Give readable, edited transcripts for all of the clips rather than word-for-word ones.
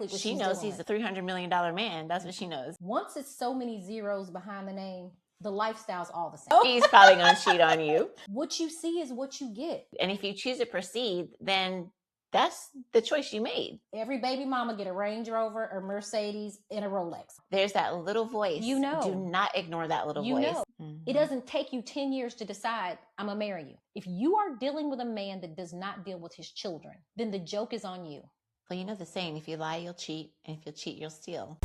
exactly what she knows he's a $300 million man. That's what she knows. Once it's so many zeros behind the name, the lifestyle's all the same. He's probably going to cheat on you. What you see is what you get. And if you choose to proceed, then that's the choice you made. Every baby mama get a Range Rover or Mercedes and a Rolex. There's that little voice. You know. Do not ignore that little voice. Know. Mm-hmm. It doesn't take you 10 years to decide, I'm going to marry you. If you are dealing with a man that does not deal with his children, then the joke is on you. Well, you know the saying, if you lie, you'll cheat. And if you'll cheat, you'll steal.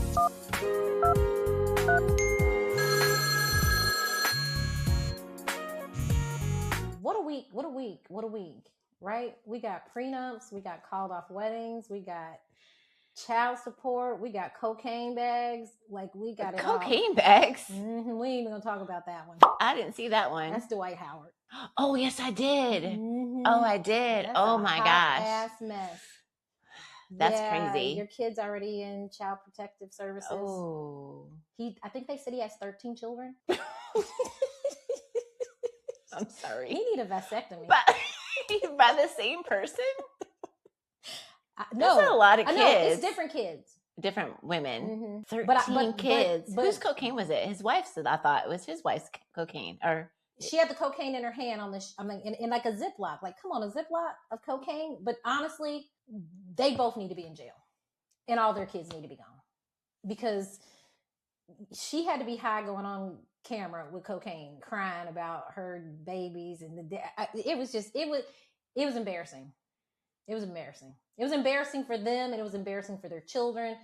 What a week, right? We got prenups, we got called off weddings, we got child support, we got cocaine bags, like we got it all. Cocaine bags? Mm-hmm. We ain't even gonna talk about that one. I didn't see that one. That's Dwight Howard. Oh, yes, I did. Mm-hmm. Oh, I did. That's oh my gosh. Ass mess. That's crazy. Your kid's already in child protective services. Oh. I think they said he has 13 children. I'm sorry. He need a vasectomy. By the same person? No. That's a lot of kids. I know, it's different kids. Different women. Mm-hmm. 13 kids. But, whose cocaine was it? His wife's, I thought it was his wife's cocaine. Or she had the cocaine in her hand in like a Ziploc. Like, come on, a Ziploc of cocaine? But honestly, they both need to be in jail. And all their kids need to be gone. Because she had to be high going on camera with cocaine, crying about her babies. And it was embarrassing. It was embarrassing. It was embarrassing for them, and it was embarrassing for their children.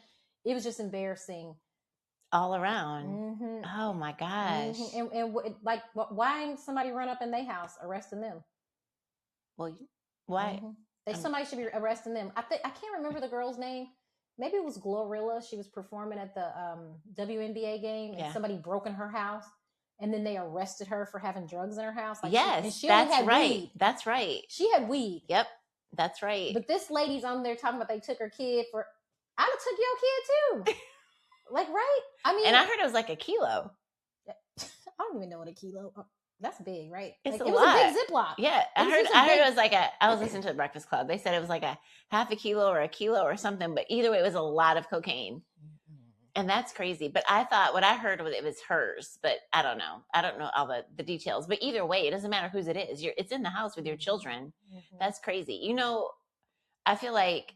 It was just embarrassing all around. Mm-hmm. Oh my gosh. Mm-hmm. And like, why didn't somebody run up in their house arresting them? Well, why? Mm-hmm. Somebody should be arresting them. I can't remember the girl's name. Maybe it was Glorilla. She was performing at the WNBA game, and somebody broke in her house, and then they arrested her for having drugs in her house. Like yes, she that's had right. Weed. That's right. She had weed. Yep, that's right. But this lady's on there talking about they took her kid for. I'd have took your kid too. Like, right? I mean, and I heard it was like a kilo. I don't even know what a kilo. That's big, right? It's like, a it lot. was a big Ziploc. Yeah, I heard it was like I was listening to the Breakfast Club. They said it was like a half a kilo or a kilo or something. But either way, it was a lot of cocaine. And that's crazy. But I thought what I heard was it was hers. But I don't know. I don't know all the details. But either way, it doesn't matter whose it is. It's in the house with your children. Mm-hmm. That's crazy. You know, I feel like,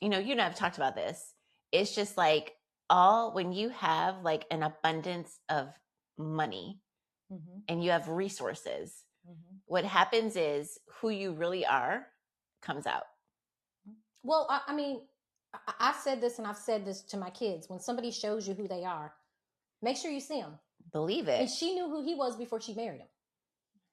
you and I have talked about this. It's just like when you have like an abundance of money and you have resources, what happens is who you really are comes out. Well, I mean, I've said this and I've said this to my kids. When somebody shows you who they are, make sure you see them. Believe it. And she knew who he was before she married him.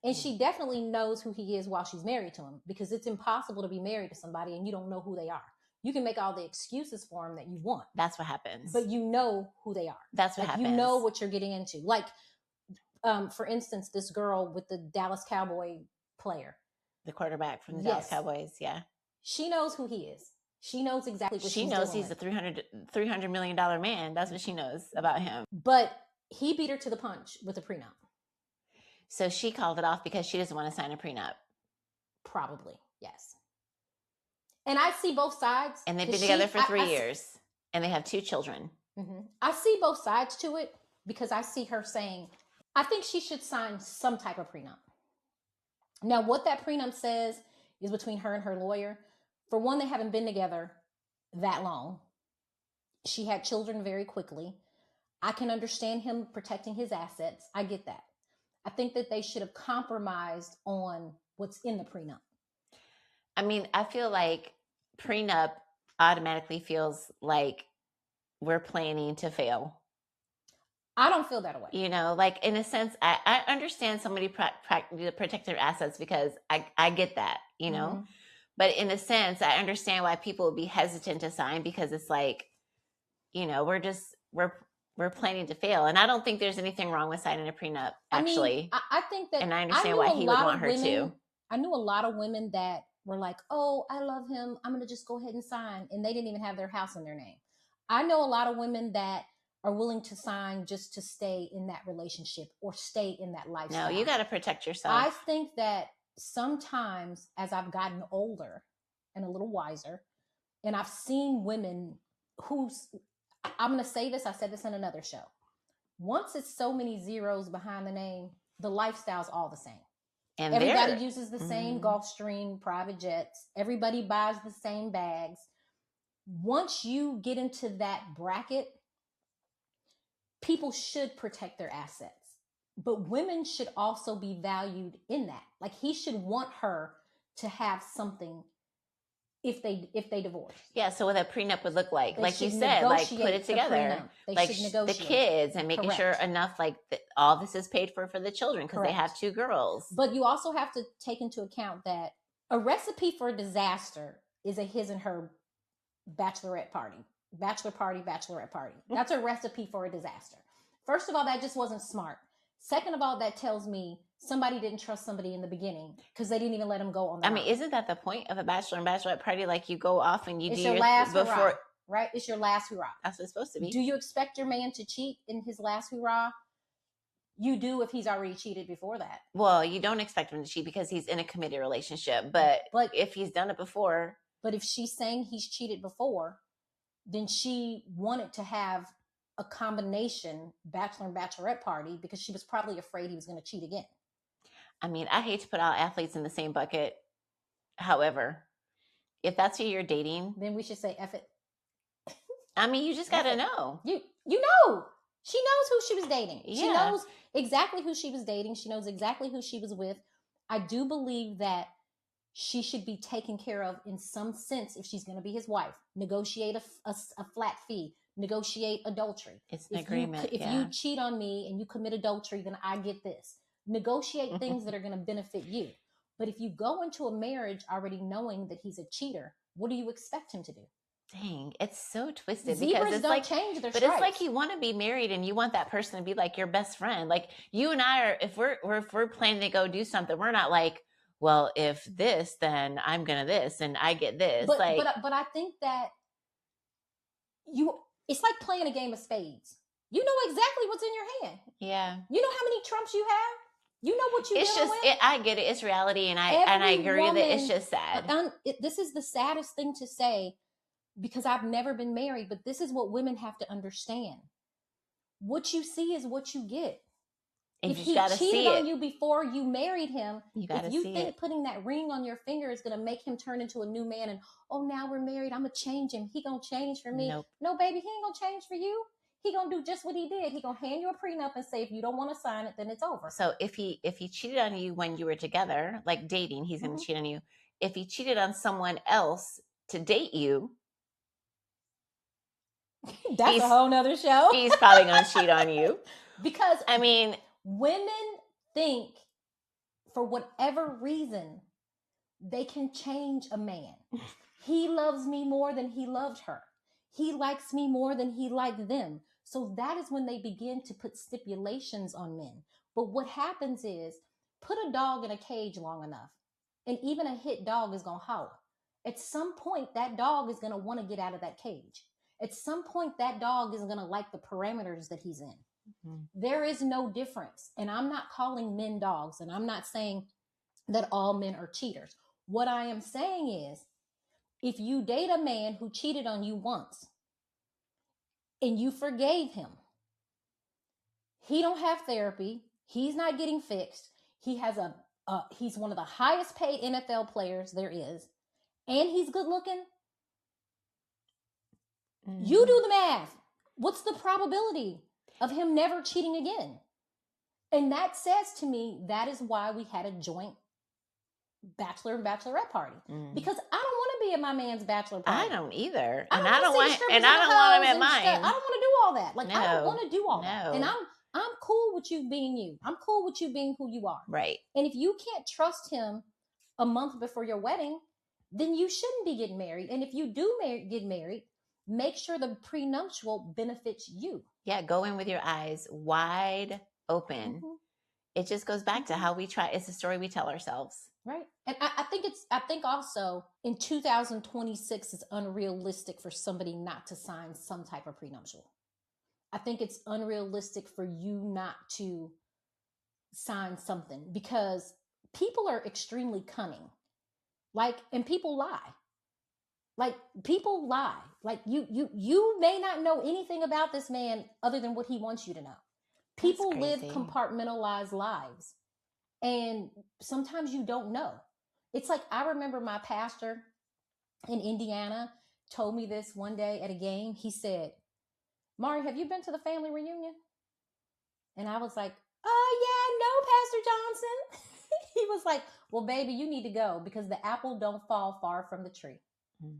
And she definitely knows who he is while she's married to him, because it's impossible to be married to somebody and you don't know who they are. You can make all the excuses for them that you want. That's what happens. But you know who they are. That's what happens. You know what you're getting into. Like, for instance, this girl with the Dallas Cowboy player. The quarterback from the Dallas Cowboys, yeah. She knows who he is. She knows exactly what she knows. He's a $300 million man. That's what she knows about him. But he beat her to the punch with a prenup. So she called it off because she doesn't want to sign a prenup. Probably, yes. And I see both sides. And they've been together for 3 years. And they have 2 children. Mm-hmm. I see both sides to it, because I see her saying, I think she should sign some type of prenup. Now, what that prenup says is between her and her lawyer. For one, they haven't been together that long. She had children very quickly. I can understand him protecting his assets. I get that. I think that they should have compromised on what's in the prenup. I mean, I feel like prenup automatically feels like we're planning to fail. I don't feel that way. Like in a sense, I understand somebody protect their assets because I get that, Mm-hmm. But in a sense, I understand why people would be hesitant to sign, because it's like, we're planning to fail. And I don't think there's anything wrong with signing a prenup, actually. I think that, and I understand why he would want her to. I knew a lot of women that were like, oh, I love him, I'm going to just go ahead and sign. And they didn't even have their house in their name. I know a lot of women that are willing to sign just to stay in that relationship or stay in that lifestyle. No, you got to protect yourself. I think that sometimes as I've gotten older and a little wiser, and I've seen women I'm going to say this, I said this in another show. Once it's so many zeros behind the name, the lifestyle's all the same. And everybody uses the same Gulfstream private jets. Everybody buys the same bags. Once you get into that bracket, people should protect their assets. But women should also be valued in that. Like, he should want her to have something if they divorce. Yeah, so what a prenup would look like you said, like put it together. They should negotiate the kids and making sure enough, like all this is paid for the children because they have 2 girls. But you also have to take into account that a recipe for disaster is a his and her bachelorette party. Bachelor party, bachelorette party. That's a recipe for a disaster. First of all, that just wasn't smart. Second of all, that tells me somebody didn't trust somebody in the beginning because they didn't even let them go on that. I mean, isn't that the point of a bachelor and bachelorette party? Like, you go off and you it's do your last before, hurrah, right? It's your last hurrah. That's what it's supposed to be. Do you expect your man to cheat in his last hurrah? You do if he's already cheated before that. Well, you don't expect him to cheat because he's in a committed relationship. But if he's done it before. But if she's saying he's cheated before, then she wanted to have a combination bachelor and bachelorette party because she was probably afraid he was going to cheat again. I mean, I hate to put all athletes in the same bucket. However, if that's who you're dating, then we should say F it. I mean, you just got to know. You know. She knows who she was dating. Yeah. She knows exactly who she was dating. She knows exactly who she was with. I do believe that she should be taken care of in some sense if she's going to be his wife. Negotiate a flat fee. Negotiate adultery. It's an agreement. If you cheat on me and you commit adultery, then I get this. Negotiate things that are going to benefit you. But if you go into a marriage already knowing that he's a cheater, what do you expect him to do? Dang, it's so twisted. Zebras because it's don't like change their but stripes. it's like you want to be married and you want that person to be like your best friend. Like, you and I are, if we're planning to go do something, we're not like, well, if this, then I'm gonna this and I get this. But I think that it's like playing a game of spades. You know exactly what's in your hand. Yeah. You know how many trumps you have. You know what you're doing. I get it. It's reality, and I agree that it's just sad. This is the saddest thing to say because I've never been married, but this is what women have to understand. What you see is what you get. And if he cheated on you before you married him, if you think putting that ring on your finger is going to make him turn into a new man and, oh, now we're married, I'm going to change him. He going to change for me. Nope. No, baby, he ain't going to change for you. He going to do just what he did. He going to hand you a prenup and say, if you don't want to sign it, then it's over. So if he cheated on you when you were together, like dating, he's going to cheat on you. If he cheated on someone else to date you, that's a whole nother show. He's probably going to cheat on you. Because, I mean, women think for whatever reason, they can change a man. He loves me more than he loved her. He likes me more than he liked them. So that is when they begin to put stipulations on men. But what happens is, put a dog in a cage long enough, and even a hit dog is going to howl. At some point, that dog is going to want to get out of that cage. At some point, that dog is going to like the parameters that he's in. Mm-hmm. There is no difference. And I'm not calling men dogs, and I'm not saying that all men are cheaters. What I am saying is, if you date a man who cheated on you once and you forgave him, he don't have therapy. He's not getting fixed. He has he's one of the highest paid NFL players there is, and he's good looking. Mm-hmm. You do the math. What's the probability of him never cheating again? And that says to me, that is why we had a joint bachelor and bachelorette party. Because I don't want to be at my man's bachelor party. I don't either. I don't want him at mine. I don't want to do all that. Like, no, I don't want to do all that. And I'm cool with you being you. I'm cool with you being who you are. Right. And if you can't trust him a month before your wedding, then you shouldn't be getting married. And if you do get married, make sure the prenuptial benefits you. Yeah, go in with your eyes wide open. Mm-hmm. It just goes back to how we try. It's a story we tell ourselves. Right. And I think also in 2026, it's unrealistic for somebody not to sign some type of prenuptial. I think it's unrealistic for you not to sign something because people are extremely cunning. And people lie. Like, people lie. Like, you may not know anything about this man other than what he wants you to know. People live compartmentalized lives, and sometimes you don't know. It's like, I remember my pastor in Indiana told me this one day at a game. He said, Mauri, have you been to the family reunion? And I was like, oh yeah, no, Pastor Johnson. He was like, well, baby, you need to go because the apple don't fall far from the tree. Mm.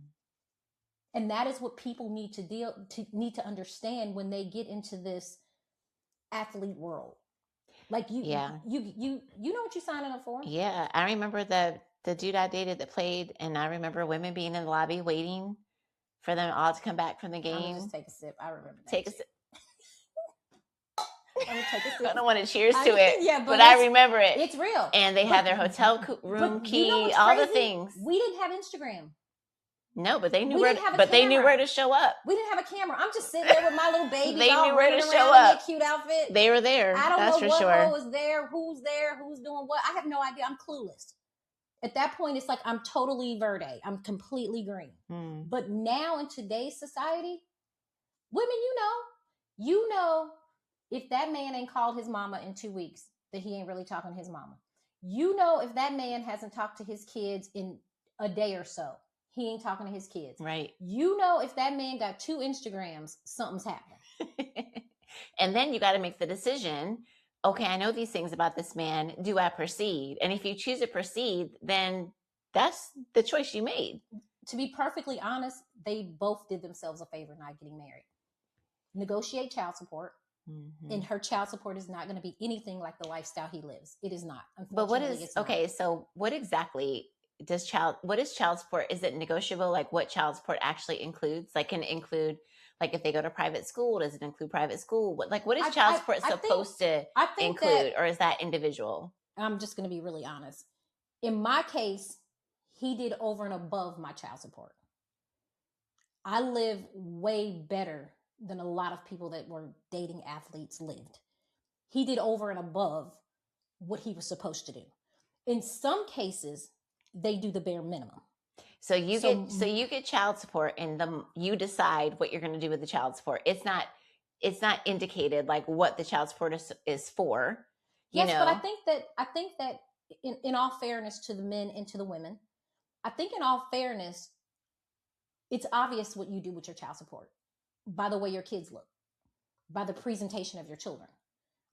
And that is what people need to understand when they get into this athlete world. Like, you know what you're signing up for. Yeah, I remember the dude I dated that played, and I remember women being in the lobby waiting for them all to come back from the game. I'm gonna just take a sip. I remember that. Take a sip. I'm gonna take a sip. I don't want to cheers to it, but I remember it. It's real. And they had their hotel room key, all the things. We didn't have Instagram. No, but they knew where to show up. We didn't have a camera. I'm just sitting there with my little baby. They knew where to show up. In a cute outfit. They were there. I don't know what was there, who's doing what. I have no idea. I'm clueless. At that point, it's like I'm totally verde. I'm completely green. Mm. But now in today's society, women, you know, if that man ain't called his mama in 2 weeks, that he ain't really talking to his mama. You know, if that man hasn't talked to his kids in a day or so, he ain't talking to his kids. Right. You know, if that man got 2 Instagrams, something's happening. And then you got to make the decision. Okay, I know these things about this man. Do I proceed? And if you choose to proceed, then that's the choice you made. To be perfectly honest, they both did themselves a favor not getting married. Negotiate child support. Mm-hmm. And her child support is not going to be anything like the lifestyle he lives. It is not. But what is, okay, so what exactly what is child support? Is it negotiable? Like, what child support actually includes? Like, can it include, like, if they go to private school, does it include private school? What is child support supposed to include, or is that individual? I'm just going to be really honest. In my case, he did over and above my child support. I live way better than a lot of people that were dating athletes lived. He did over and above what he was supposed to do. In some cases, they do the bare minimum. So you get child support, and you decide what you're going to do with the child support. It's not indicated like what the child support is for. Yes, but I think that in all fairness to the men and to the women, I think in all fairness, it's obvious what you do with your child support by the way your kids look, by the presentation of your children.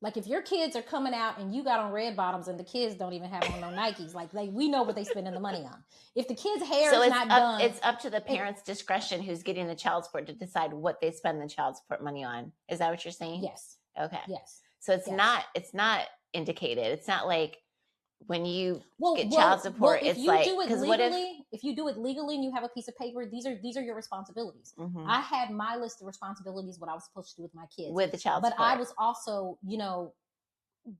Like, if your kids are coming out and you got on red bottoms and the kids don't even have on no Nikes, like we know what they spending the money on. If the kids' hair is not done, it's up to the parents' discretion who's getting the child support to decide what they spend the child support money on. Is that what you're saying? Yes. Okay. Yes. So it's not indicated. It's not like when you get child support, it's like, because if you do it legally and you have a piece of paper, these are your responsibilities. Mm-hmm. I had my list of responsibilities, what I was supposed to do with my kids, with the child support. But I was also,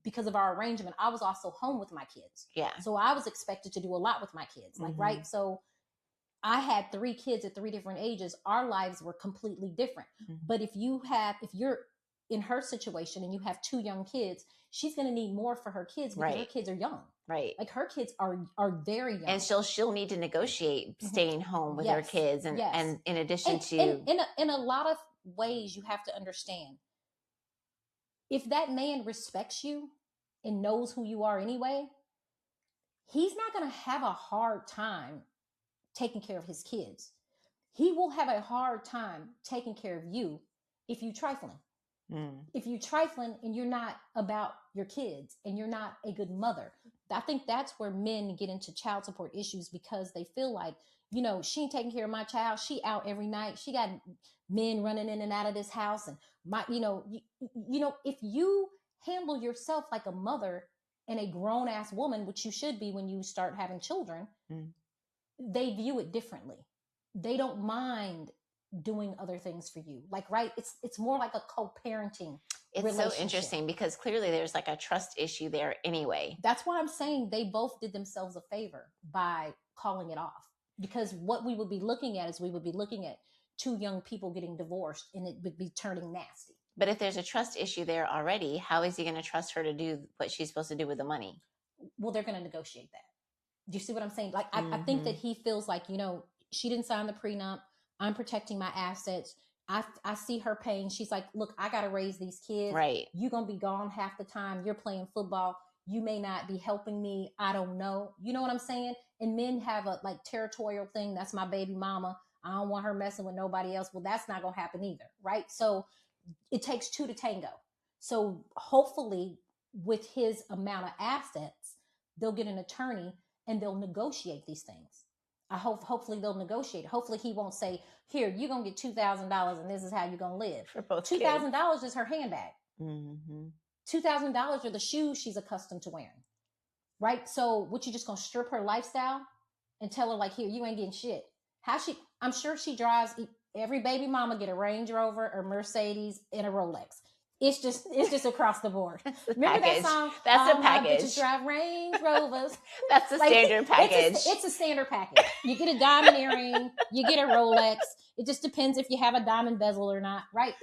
because of our arrangement, I was also home with my kids. Yeah. So I was expected to do a lot with my kids, like, mm-hmm. right. So I had 3 kids at 3 different ages. Our lives were completely different. Mm-hmm. But if you're in her situation and you have 2 young kids, she's going to need more for her kids because her kids are young. Right. Like, her kids are very young. And she'll need to negotiate staying home with her kids. And in addition to... In a lot of ways, you have to understand, if that man respects you and knows who you are anyway, he's not going to have a hard time taking care of his kids. He will have a hard time taking care of you if you trifling. Mm. If you trifling and you're not about your kids and you're not a good mother. I think that's where men get into child support issues, because they feel like, she ain't taking care of my child. She out every night. She got men running in and out of this house. And if you handle yourself like a mother and a grown ass woman, which you should be when you start having children, they view it differently. They don't mind doing other things for you. Like, right. It's more like a co-parenting. It's so interesting because clearly there's like a trust issue there anyway. That's why I'm saying they both did themselves a favor by calling it off, because what we would be looking at is 2 young people getting divorced, and it would be turning nasty. But if there's a trust issue there already, how is he going to trust her to do what she's supposed to do with the money? Well, they're going to negotiate that. Do you see what I'm saying? Like, mm-hmm. I think that he feels like, she didn't sign the prenup. I'm protecting my assets. I see her pain. She's like, look, I got to raise these kids. Right. You're going to be gone half the time. You're playing football. You may not be helping me. I don't know. You know what I'm saying? And men have a like territorial thing. That's my baby mama. I don't want her messing with nobody else. Well, that's not going to happen either. Right. So it takes two to tango. So hopefully with his amount of assets, they'll get an attorney and they'll negotiate these things. Hopefully they'll negotiate. Hopefully he won't say, here, you're going to get $2,000 and this is how you're going to live. For both $2,000 is her handbag. Mm-hmm. $2,000 are the shoes she's accustomed to wearing. Right? So what, you just going to strip her lifestyle and tell her like, here, you ain't getting shit. I'm sure she drives, every baby mama get a Range Rover or Mercedes and a Rolex. It's just across the board. Remember package. that song? That's a package. Bitches drive Range Rovers. That's the standard package. It's a standard package. You get a diamond earring. You get a Rolex. It just depends if you have a diamond bezel or not, right?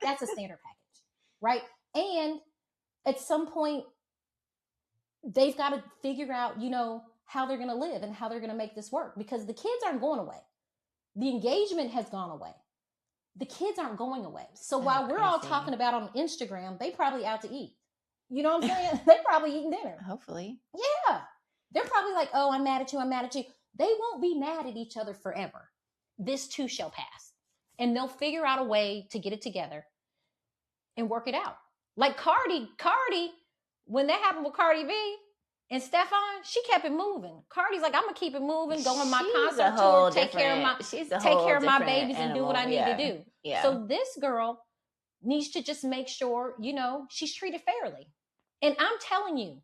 That's a standard package, right? And at some point, they've got to figure out, how they're going to live and how they're going to make this work, because the kids aren't going away. The engagement has gone away. The kids aren't going away. So while we're all talking about on Instagram, they probably out to eat. You know what I'm saying? They probably eating dinner. Hopefully. Yeah. They're probably like, oh, I'm mad at you. I'm mad at you. They won't be mad at each other forever. This too shall pass. And they'll figure out a way to get it together and work it out. Like Cardi, when that happened with Cardi B and Stefan, she kept it moving. Cardi's like, I'm gonna keep it moving, go on my concert tour, take care of my babies and do what I need to do. Yeah. So this girl needs to just make sure, she's treated fairly. And I'm telling you,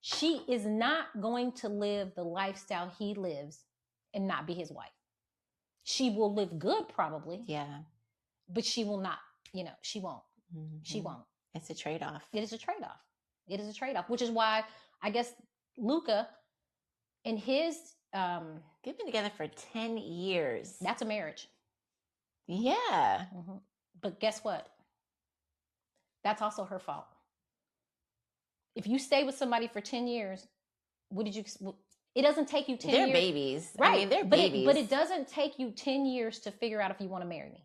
she is not going to live the lifestyle he lives and not be his wife. She will live good probably. Yeah. But she will not, she won't. Mm-hmm. She won't. It's a trade-off. It is a trade-off. It is a trade-off, which is why I guess Luca and his they've been together for 10 years. That's a marriage. Yeah. Mm-hmm. But guess what? That's also her fault. If you stay with somebody for 10 years, it doesn't take you 10 years. They're babies. Right. I mean, they're babies. But it doesn't take you 10 years to figure out if you want to marry me.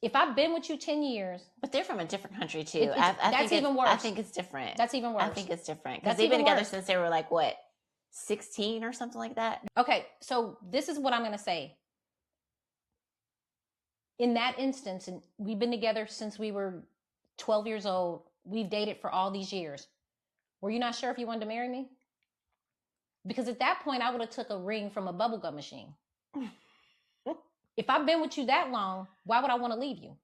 If I've been with you 10 years. But they're from a different country too. That's even worse. I think it's different. That's even worse. I think it's different. Because they've been together since they were like, what, 16 or something like that? Okay, so this is what I'm going to say. In that instance, and we've been together since we were 12 years old. We've dated for all these years. Were you not sure if you wanted to marry me? Because at that point, I would have took a ring from a bubblegum machine. If I've been with you that long, why would I want to leave you?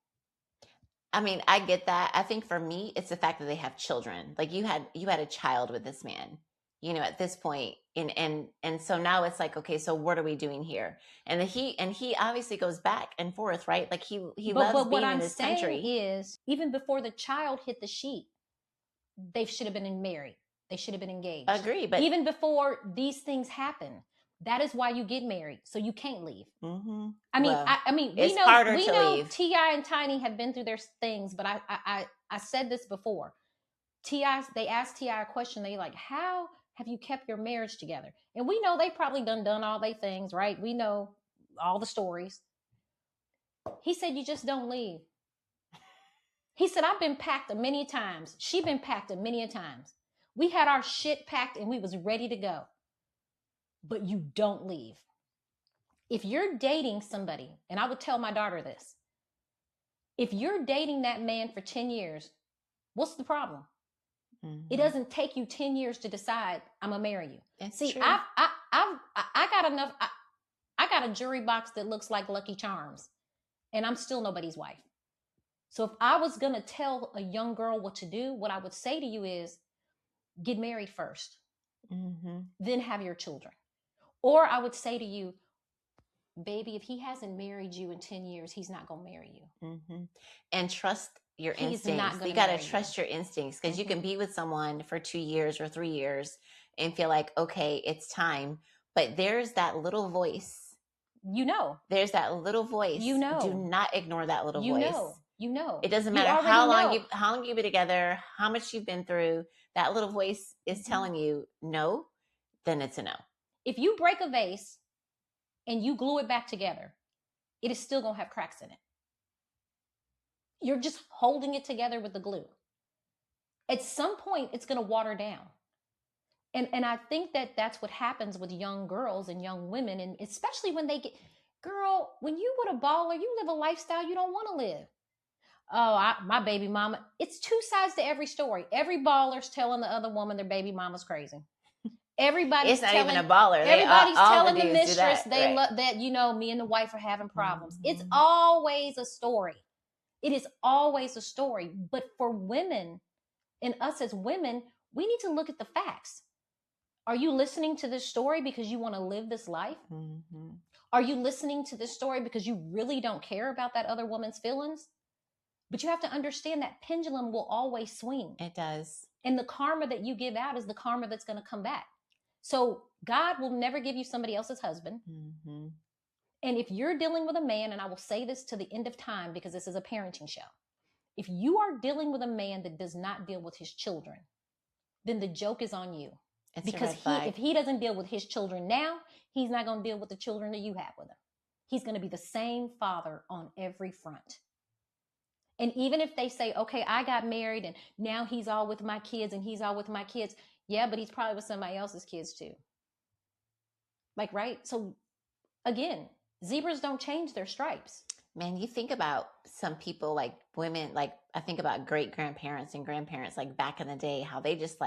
I mean, I get that. I think for me, it's the fact that they have children. Like you had a child with this man, at this point. And so now it's like, okay, so what are we doing here? And he obviously goes back and forth, right? Like he loves being in this country. Is even before the child hit the sheet, they should have been married. They should have been engaged. Agree, but even before these things happen. That is why you get married, so you can't leave. Mm-hmm. I mean, we know T.I. and Tiny have been through their things, but I said this before. They asked T.I. a question. They like, how have you kept your marriage together? And we know they probably done all their things, right? We know all the stories. He said, you just don't leave. He said, I've been packed many times. She been packed many times. We had our shit packed and we was ready to go. But you don't leave. If you're dating somebody, and I would tell my daughter this, if you're dating that man for 10 years, what's the problem? Mm-hmm. It doesn't take you 10 years to decide I'm gonna marry you. It's See, true. I got enough. I got a jewelry box that looks like Lucky Charms, and I'm still nobody's wife. So if I was gonna tell a young girl what to do, what I would say to you is, get married first, mm-hmm. then have your children. Or I would say to you, baby, if he hasn't married you in 10 years, he's not going to marry you. Mm-hmm. And trust your instincts. You got to trust your instincts, because mm-hmm. you can be with someone for 2 years or 3 years and feel like, okay, it's time. But there's that little voice. There's that little voice. Do not ignore that little voice. It doesn't matter how long you've been together, how much you've been through. That little voice is mm-hmm. telling you no, then it's a no. If you break a vase and you glue it back together, it is still going to have cracks in it. You're just holding it together with the glue. At some point, it's going to water down. And I think that that's what happens with young girls and young women, and especially when they get, girl, when you with a baller, you live a lifestyle you don't want to live. Oh, my baby mama. It's two sides to every story. Every baller's telling the other woman their baby mama's crazy. Everybody's It's not telling, even a baller. Everybody's all telling the the dudes mistress do that. they Right. love that, you know, me and the wife are having problems. Mm-hmm. It's always a story. It is always a story. But for women and us as women, we need to look at the facts. Are you listening to this story because you want to live this life? Mm-hmm. Are you listening to this story because you really don't care about that other woman's feelings? But you have to understand that pendulum will always swing. It does. And the karma that you give out is the karma that's going to come back. So God will never give you somebody else's husband. Mm-hmm. And if you're dealing with a man, and I will say this to the end of time because this is a parenting show, if you are dealing with a man that does not deal with his children, then the joke is on you. It's because if he doesn't deal with his children now, he's not going to deal with the children that you have with him. He's going to be the same father on every front. And even if they say, okay, I got married and now he's all with my kids and he's all with my kids. Yeah, but he's probably with somebody else's kids too. Like, right? So again, zebras don't change their stripes. Man, you think about some people, like women, like I think about great grandparents and grandparents, like back in the day, how they just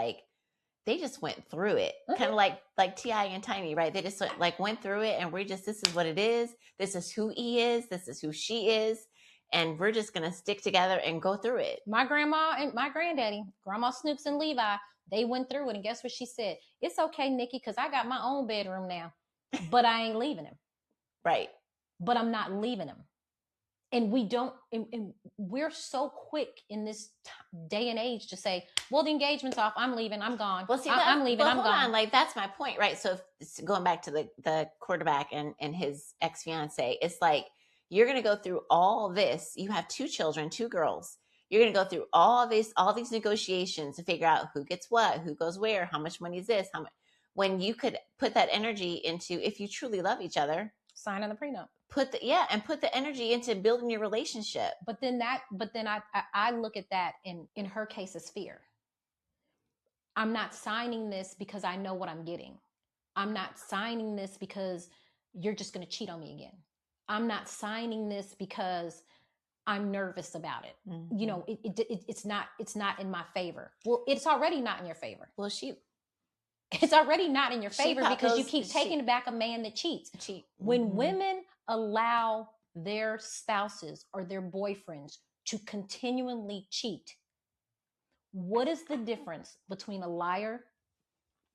went through it. Mm-hmm. Kind of like T.I. and Tiny, right? They just went through it, and this is what it is. This is who he is. This is who she is. And we're just going to stick together and go through it. My grandma and my granddaddy, Grandma Snoops and Levi, they went through it. And guess what she said? It's okay, Nikki, because I got my own bedroom now, but I ain't leaving him. Right. But I'm not leaving him. And we're so quick in this day and age to say, well, the engagement's off. I'm leaving. I'm gone. Well, see, I'm leaving. I'm gone. On. Like, that's my point, right? So going back to the quarterback and his ex-fiance, it's like, you're going to go through all this. You have 2 children, 2 girls. You're going to go through all these negotiations to figure out who gets what, who goes where, how much money is this, how much, when you could put that energy into, if you truly love each other, signing the prenup. Put the energy into building your relationship. But then I look at that in her case as fear. I'm not signing this because I know what I'm getting. I'm not signing this because you're just going to cheat on me again. I'm not signing this because I'm nervous about it. Mm-hmm. You know, it's not in my favor. Well, it's already not in your favor. Well, it's already not in your favor because you keep taking back a man that cheats. When women allow their spouses or their boyfriends to continually cheat, what is the difference between a liar,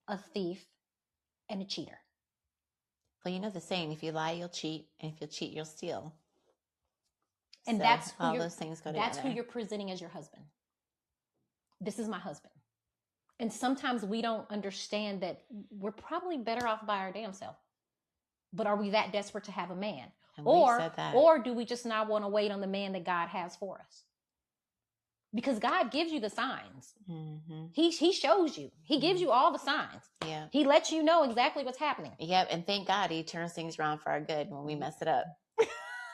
a thief, and a cheater? Well, you know the saying, if you lie, you'll cheat, and if you'll cheat, you'll steal. And so that's all those things go together. That's who you're presenting as your husband. This is my husband. And sometimes we don't understand that we're probably better off by our damn self. But are we that desperate to have a man? Or do we just not want to wait on the man that God has for us? Because God gives you the signs. Mm-hmm. He shows you. He gives you all the signs. Yeah. He lets you know exactly what's happening. Yep. And thank God he turns things around for our good when we mess it up.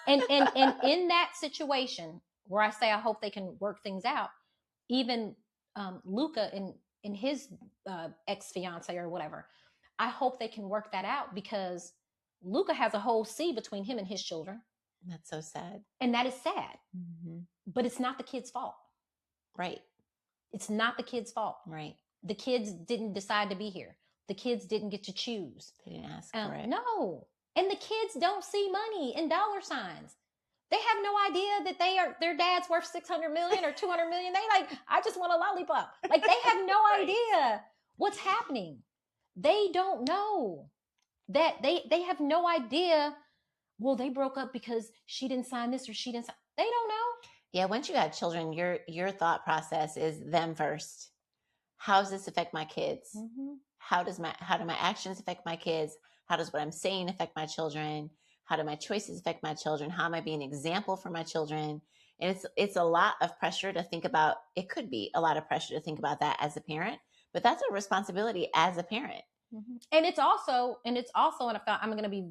and in that situation where I say I hope they can work things out, even Luca in his ex-fiance or whatever, I hope they can work that out because Luca has a whole sea between him and his children. That's so sad. And that is sad. Mm-hmm. But it's not the kid's fault. Right. It's not the kid's fault. Right. The kids didn't decide to be here. The kids didn't get to choose. They didn't ask for it. No. And the kids don't see money in dollar signs. They have no idea that their dad's worth 600 million or 200 million. They like, I just want a lollipop. Like they have no idea what's happening. They don't know that they have no idea. Well, they broke up because she didn't sign this or she didn't sign. They don't know. Yeah. Once you got children, your thought process is them first. How does this affect my kids? Mm-hmm. How do my actions affect my kids? How does what I'm saying affect my children? How do my choices affect my children? How am I being an example for my children? And it's a lot of pressure to think about. It could be a lot of pressure to think about that as a parent, but that's a responsibility as a parent. Mm-hmm. And it's also, and I'm going to be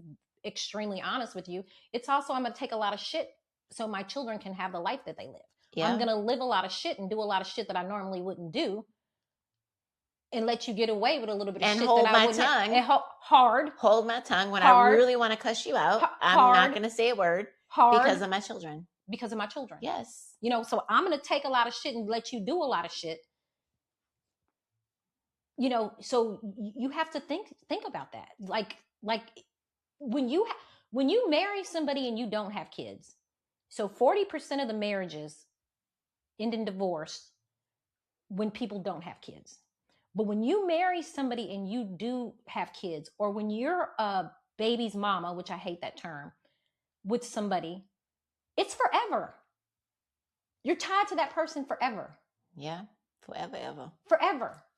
extremely honest with you. It's also, I'm going to take a lot of shit so my children can have the life that they live. Yeah. I'm going to live a lot of shit and do a lot of shit that I normally wouldn't do, and let you get away with a little bit of And shit hold that I my wouldn't. tongue. And hold my tongue when hard, I really want to cuss you out. I'm hard, not going to say a word hard because of my children. Because of my children. Yes. You know, so I'm going to take a lot of shit and let you do a lot of shit. You know, so you have to think about that. Like when you marry somebody and you don't have kids, so 40% of the marriages end in divorce when people don't have kids. But when you marry somebody and you do have kids, or when you're a baby's mama, which I hate that term, with somebody, it's forever. You're tied to that person forever. Yeah, forever.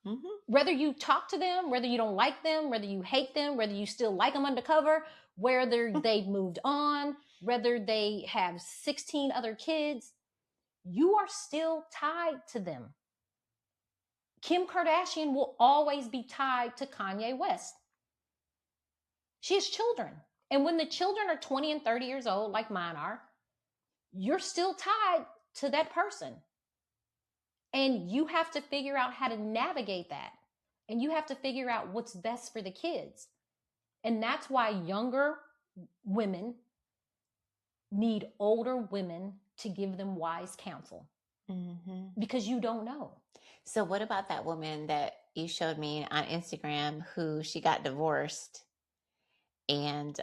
Mm-hmm. Whether you talk to them, whether you don't like them, whether you hate them, whether you still like them undercover, whether they've moved on, whether they have 16 other kids, you are still tied to them. Kim Kardashian will always be tied to Kanye West. She has children. And when the children are 20 and 30 years old, like mine are, you're still tied to that person. And you have to figure out how to navigate that. And you have to figure out what's best for the kids. And that's why younger women need older women to give them wise counsel. Mm-hmm. Because you don't know. So what about that woman that you showed me on Instagram who she got divorced, and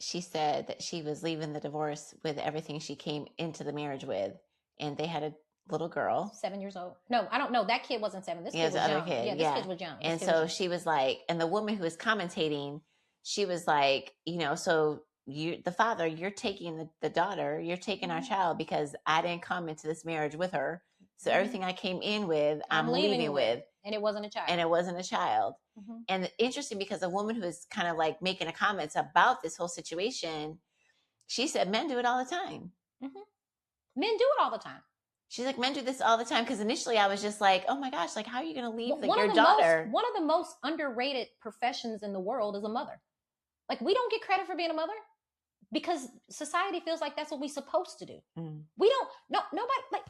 she said that she was leaving the divorce with everything she came into the marriage with, and they had a little girl, 7 years old. No, I don't know. That kid wasn't 7. This kid was young. Yeah, this kid was young. And so she was like, and the woman who was commentating, she was like, you know, so you, the father, you're taking the daughter, you're taking our child because I didn't come into this marriage with her. So everything I came in with, I'm leaving with. And it wasn't a child. Mm-hmm. And interesting, because a woman who is kind of like making a comments about this whole situation, she said men do it all the time. Mm-hmm. Men do it all the time. She's like, men do this all the time. Because initially I was just like, oh my gosh, like, how are you going to leave your daughter? One of the most underrated professions in the world is a mother. Like, we don't get credit for being a mother because society feels like that's what we're supposed to do. Mm. We don't, nobody, like,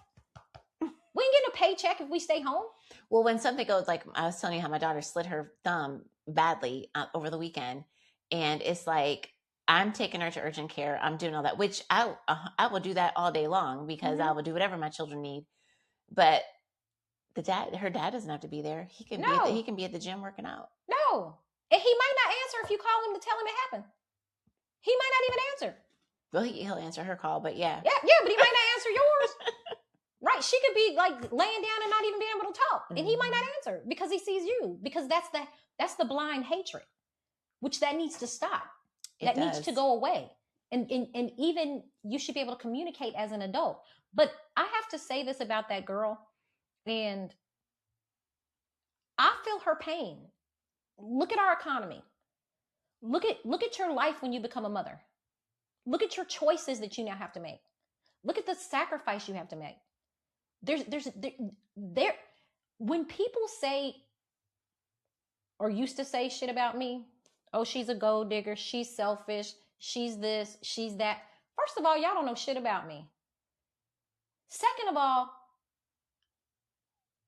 we ain't getting a paycheck if we stay home. Well, when something goes, like, I was telling you how my daughter slit her thumb badly over the weekend. And it's like, I'm taking her to urgent care. I'm doing all that, which I will do that all day long because I will do whatever my children need. But her dad doesn't have to be there. He can be at the gym working out. No. And he might not answer if you call him to tell him it happened. He might not even answer. Well, he'll answer her call, but yeah. Yeah, but he might not answer yours. Right. She could be like laying down and not even being able to talk. And he might not answer because he sees you. Because that's the blind hatred, which that needs to stop. That needs to go away. And even you should be able to communicate as an adult. But I have to say this about that girl. And I feel her pain. Look at our economy. Look at your life when you become a mother. Look at your choices that you now have to make. Look at the sacrifice you have to make. When people say or used to say shit about me, oh, she's a gold digger, she's selfish, she's this, she's that. First of all, y'all don't know shit about me. Second of all,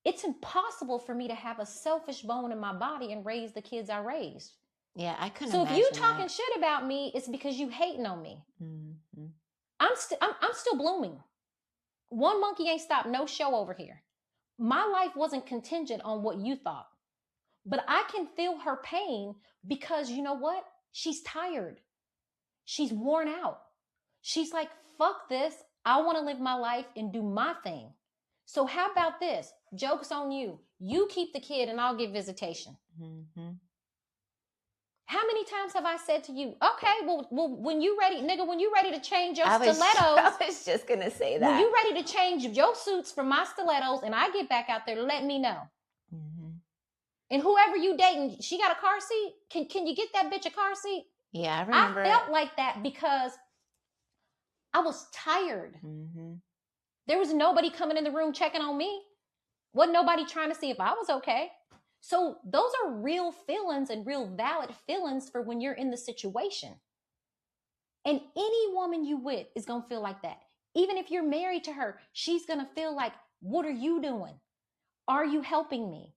it's impossible for me to have a selfish bone in my body and raise the kids I raised. Yeah, I couldn't. So if you talking shit about me, it's because you hating on me. Mm-hmm. I'm still blooming. One monkey ain't stopped no show over here. My life wasn't contingent on what you thought. But I can feel her pain because you know what? She's tired. She's worn out. She's like, fuck this. I want to live my life and do my thing. So how about this? Joke's on you. You keep the kid and I'll get visitation. Mm-hmm. How many times have I said to you, okay, well, when you ready to change your stilettos. I was just going to say that. When you ready to change your suits for my stilettos and I get back out there, let me know. Mm-hmm. And whoever you dating, she got a car seat? Can you get that bitch a car seat? Yeah, I remember. I felt like that because I was tired. Mm-hmm. There was nobody coming in the room checking on me. Wasn't nobody trying to see if I was okay. So those are real feelings and real valid feelings for when you're in the situation. And any woman you with is going to feel like that. Even if you're married to her, she's going to feel like, what are you doing? Are you helping me?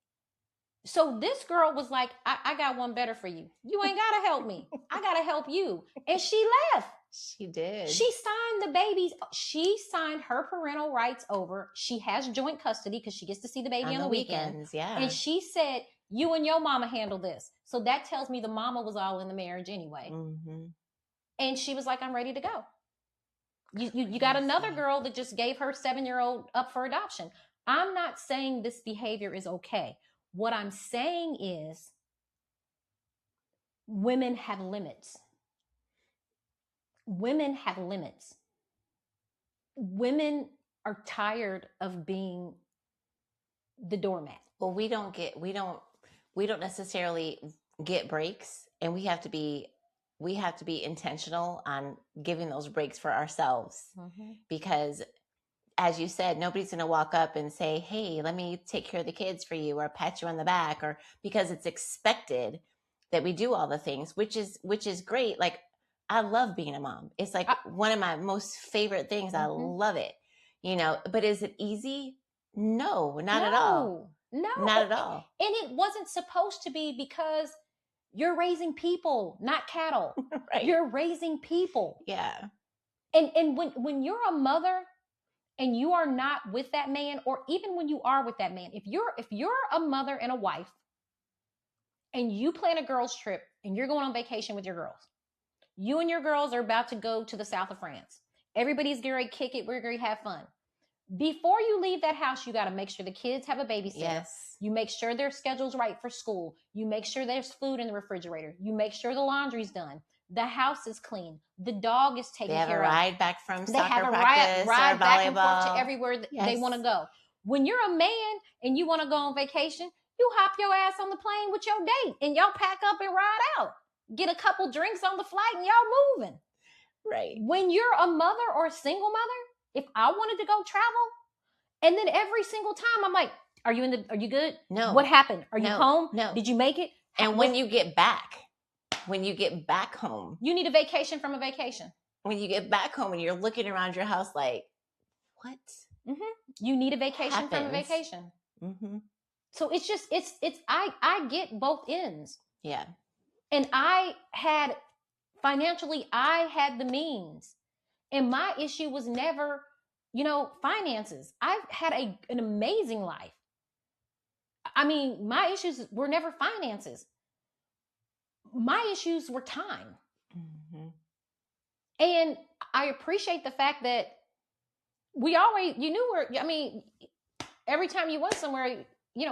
So this girl was like, I got one better for you. You ain't got to help me. I got to help you. And she left. She did. She signed the babies. She signed her parental rights over. She has joint custody because she gets to see the baby on the weekends. Yeah. And she said, you and your mama handle this. So that tells me the mama was all in the marriage anyway. Mm-hmm. And she was like, I'm ready to go. You got another girl that just gave her 7-year-old up for adoption. I'm not saying this behavior is okay. What I'm saying is women have limits. Women have limits. Women are tired of being the doormat. Well, we don't necessarily get breaks, and we have to be intentional on giving those breaks for ourselves. Mm-hmm. Because as you said, nobody's going to walk up and say, hey, let me take care of the kids for you or pat you on the back, or because it's expected that we do all the things, which is great. Like, I love being a mom. It's like one of my most favorite things. Mm-hmm. I love it, but is it easy? No, not at all. No, not at all. And it wasn't supposed to be, because you're raising people, not cattle. Right. You're raising people. Yeah. And when you're a mother and you are not with that man, or even when you are with that man, if you're a mother and a wife and you plan a girls trip and you're going on vacation with your girls, you and your girls are about to go to the south of France. Everybody's going to kick it. We're going to have fun. Before you leave that house, you got to make sure the kids have a babysitter. Yes. You make sure their schedule's right for school. You make sure there's food in the refrigerator. You make sure the laundry's done. The house is clean. The dog is taken care of. They have a ride back from they soccer have a practice ride or back volleyball. and forth to everywhere they want to go. When you're a man and you want to go on vacation, you hop your ass on the plane with your date and y'all pack up and ride out. Get a couple drinks on the flight and y'all moving. Right. When you're a mother or a single mother, if I wanted to go travel, and then every single time I'm like, are you good? No. What happened? Are you home? No. Did you make it? And when you get back home, you need a vacation from a vacation. When you get back home and you're looking around your house like, what? Mm-hmm. You need a vacation from a vacation. Mm-hmm. So it's just, I get both ends. Yeah. And financially, I had the means. And my issue was never, finances. I've had an amazing life. I mean, my issues were never finances. My issues were time. Mm-hmm. And I appreciate the fact that every time you went somewhere,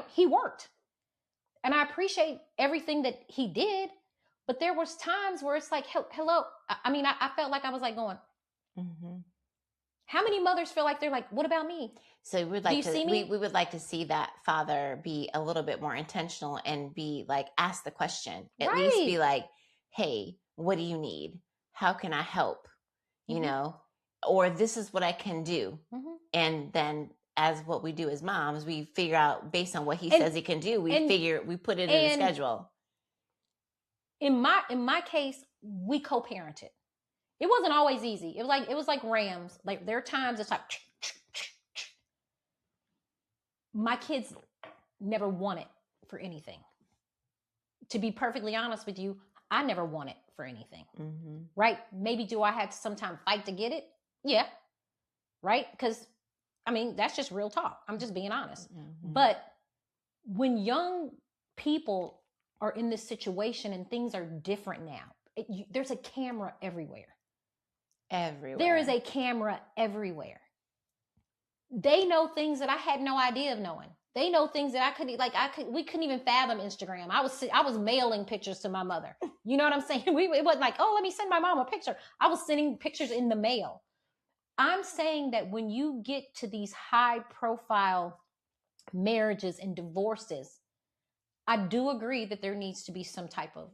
he worked. And I appreciate everything that he did. But there was times where it's like, hello. I felt like I was like going, mm-hmm. How many mothers feel like they're like, what about me? So we would like to see that father be a little bit more intentional and be like, ask the question. At least be like, hey, what do you need? How can I help? Mm-hmm. Or this is what I can do. Mm-hmm. And then as what we do as moms, we figure out based on what he says he can do, we put it in the schedule. In my case, we co-parented. It wasn't always easy. It was like Rams. Like there are times it's like, my kids never wanted for anything. To be perfectly honest with you, I never wanted for anything. Mm-hmm. Right? Maybe do I have to sometimes fight to get it? Yeah. Right? Because, that's just real talk. I'm just being honest. Mm-hmm. But when young people are in this situation and things are different now, there's a camera everywhere. There is a camera everywhere. They know things that I had no idea of knowing. They know things that we couldn't even fathom Instagram. I was mailing pictures to my mother. You know what I'm saying? It wasn't like, oh, let me send my mom a picture. I was sending pictures in the mail. I'm saying that when you get to these high profile marriages and divorces, I do agree that there needs to be some type of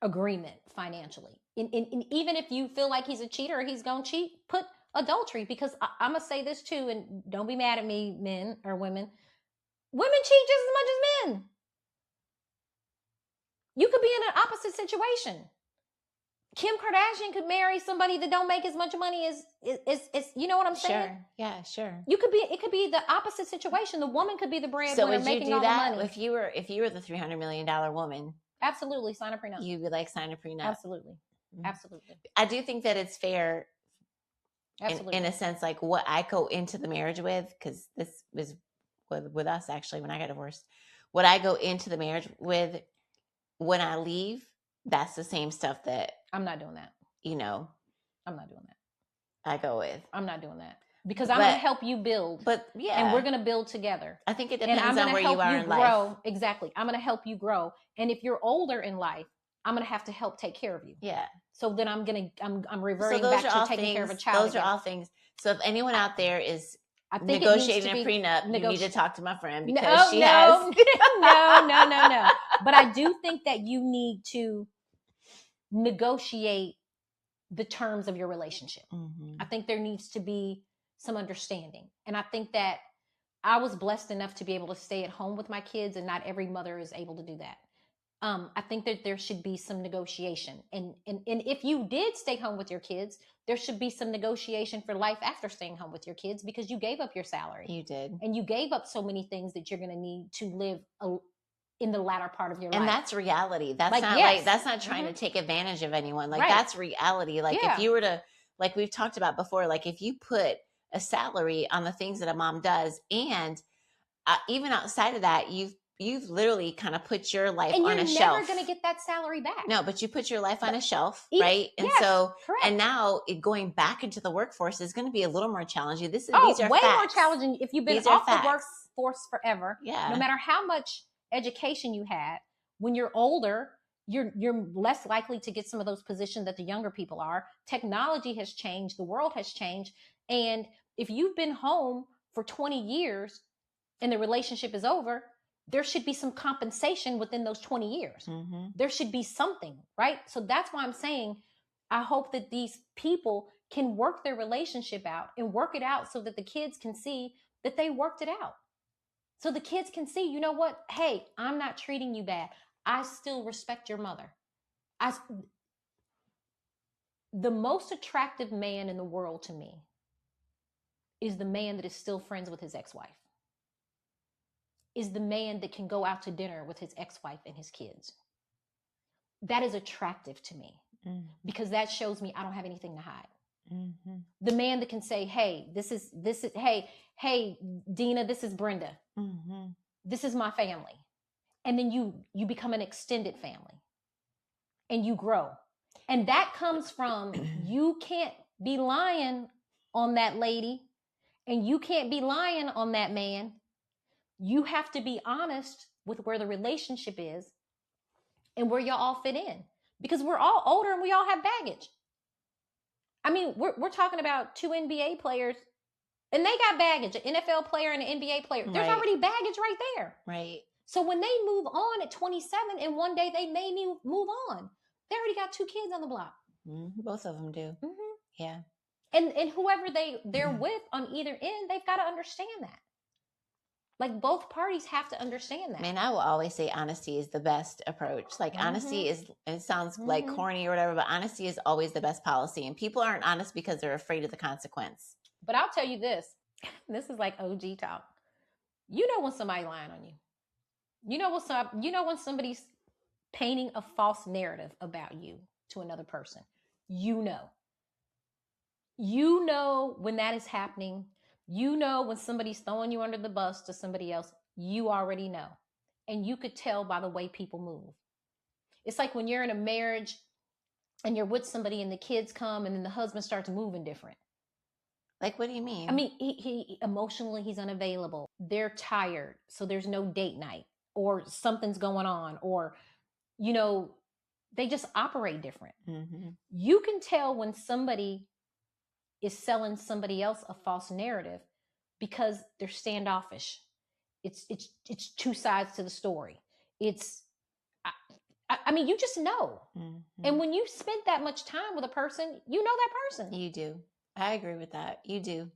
agreement financially. And even if you feel like he's a cheater or he's going to cheat, put adultery. Because I'm going to say this too, and don't be mad at me, men or women. Women cheat just as much as men. You could be in an opposite situation. Kim Kardashian could marry somebody that don't make as much money as you know what I'm saying? Sure. Yeah, sure. It could be the opposite situation. The woman could be the breadwinner making all the money. If you were the $300 million woman? Absolutely, sign a prenup. You would like sign a prenup. Absolutely. Mm-hmm. Absolutely. I do think that it's fair. Absolutely. In a sense, like what I go into the marriage with, because this was with us actually when I got divorced. What I go into the marriage with when I leave, that's the same stuff that I'm not doing that. You know, I'm not doing that. I go with. I'm not doing that because I'm going to help you build. But yeah, and we're going to build together. I think it depends on where you are in life. Exactly. I'm going to help you grow. And if you're older in life, I'm going to have to help take care of you. Yeah. So then I'm reverting back to taking care of a child. Those are all things. So if anyone out there is negotiating a prenup, you need to talk to my friend because she has. No. But I do think that you need to negotiate the terms of your relationship. Mm-hmm. I think there needs to be some understanding. And I think that I was blessed enough to be able to stay at home with my kids, and not every mother is able to do that. I think that there should be some negotiation. And if you did stay home with your kids, there should be some negotiation for life after staying home with your kids, because you gave up your salary. You did. And you gave up so many things that you're going to need to live in the latter part of your life. And that's reality. That's that's not trying to take advantage of anyone. Like that's reality. Like if you were to, like we've talked about before, like if you put a salary on the things that a mom does, and even outside of that, you've literally kind of put your life on a shelf. And you're never going to get that salary back. No, but you put your life on a shelf, right? And correct. And now going back into the workforce is going to be a little more challenging. These are way facts. More challenging if you've been off the workforce forever. Yeah. No matter how much education you had, when you're older, you're less likely to get some of those positions that the younger people are. Technology has changed. The world has changed. And if you've been home for 20 years and the relationship is over, there should be some compensation within those 20 years. Mm-hmm. There should be something, right? So that's why I'm saying, I hope that these people can work their relationship out and work it out so that the kids can see that they worked it out. So the kids can see, you know what? Hey, I'm not treating you bad. I still respect your mother. The most attractive man in the world to me is the man that is still friends with his ex-wife. Is the man that can go out to dinner with his ex-wife and his kids. That is attractive to me because that shows me I don't have anything to hide. Mm-hmm. The man that can say, hey, this is, hey, Dina, this is Brenda. Mm-hmm. This is my family. And then you become an extended family and you grow. And that comes from, you can't be lying on that lady and you can't be lying on that man. You have to be honest with where the relationship is and where y'all all fit in, because we're all older and we all have baggage. I mean, we're talking about 2 NBA players and they got baggage, an NFL player and an NBA player. There's already baggage right there. Right. So when they move on at 27 and one day they may move on, they already got 2 kids on the block. Mm-hmm. Both of them do. Mm-hmm. Yeah. And whoever they're with on either end, they've got to understand that. Like both parties have to understand that. Man, I will always say honesty is the best approach. Like honesty is, it sounds like corny or whatever, but honesty is always the best policy. And people aren't honest because they're afraid of the consequence. But I'll tell you this is like OG talk. You know when somebody's lying on you. You know when somebody's painting a false narrative about you to another person. You know when that is happening. You know when somebody's throwing you under the bus to somebody else. You already know. And you could tell by the way people move. It's like when you're in a marriage and you're with somebody and the kids come and then the husband starts moving different. Like, what do you mean? I mean, he emotionally, he's unavailable. They're tired, so there's no date night, or something's going on, or, you know, they just operate different. Mm-hmm. You can tell when somebody is selling somebody else a false narrative because they're standoffish. It's 2 sides to the story. I mean, you just know. Mm-hmm. And when you spend that much time with a person, you know that person. You do. I agree with that. You do.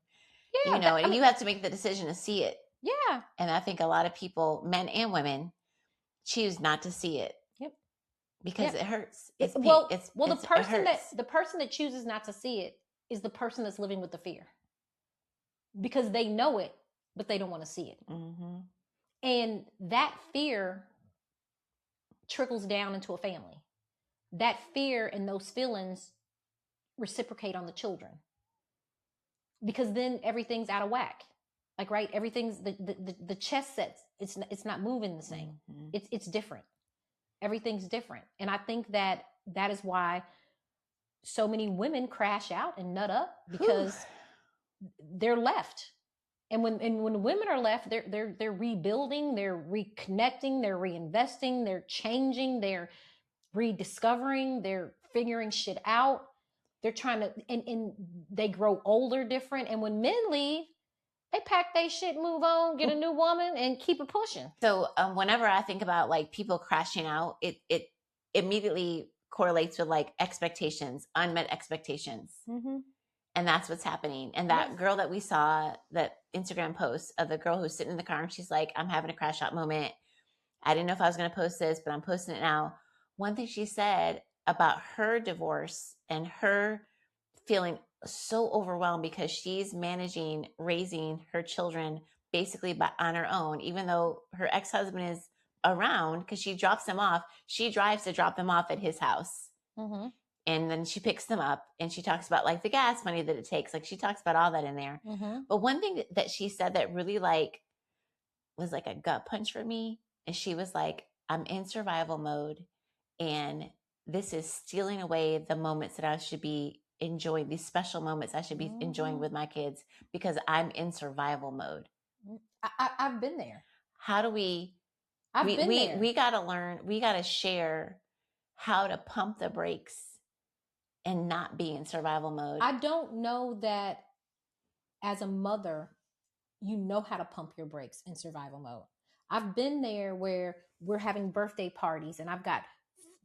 Yeah, And you have to make the decision to see it. yeah. And I think a lot of people, men and women, choose not to see it. Yep. Because Yep. it hurts. Well, It hurts. the person that chooses not to see it is the person that's living with the fear, because they know it, but they don't want to see it. Mm-hmm. And that fear trickles down into a family. That fear and those feelings reciprocate on the children, because then everything's out of whack. Like, right, everything's the chess sets. It's not moving the same. Mm-hmm. It's different. Everything's different, and I think that is why so many women crash out and nut up, because they're left. And when women are left, they're rebuilding, they're reconnecting, they're reinvesting, they're changing, they're rediscovering, they're figuring shit out. They're trying to, and they grow older different. And when men leave, they pack their shit, move on, get a new woman, and keep it pushing. So whenever I think about like people crashing out, it immediately correlates with like expectations, unmet expectations. Mm-hmm. And that's what's happening. And that girl that we saw, that Instagram post of the girl who's sitting in the car and she's like, I'm having a crash out moment. I didn't know if I was going to post this, but I'm posting it now. One thing she said about her divorce and her feeling so overwhelmed because she's managing raising her children basically on her own, even though her ex-husband is around, because she drops them off. She drives to drop them off at his house. Mm-hmm. And then she picks them up and she talks about like the gas money that it takes. Like she talks about all that in there. Mm-hmm. But one thing that she said that really like was like a gut punch for me. And she was like, I'm in survival mode and this is stealing away the moments that I should be enjoying, these special moments I should be enjoying with my kids, because I'm in survival mode. I've been there. How do we, I've been there. We got to learn, we got to share how to pump the brakes and not be in survival mode. I don't know that as a mother, you know how to pump your brakes in survival mode. I've been there where we're having birthday parties and I've got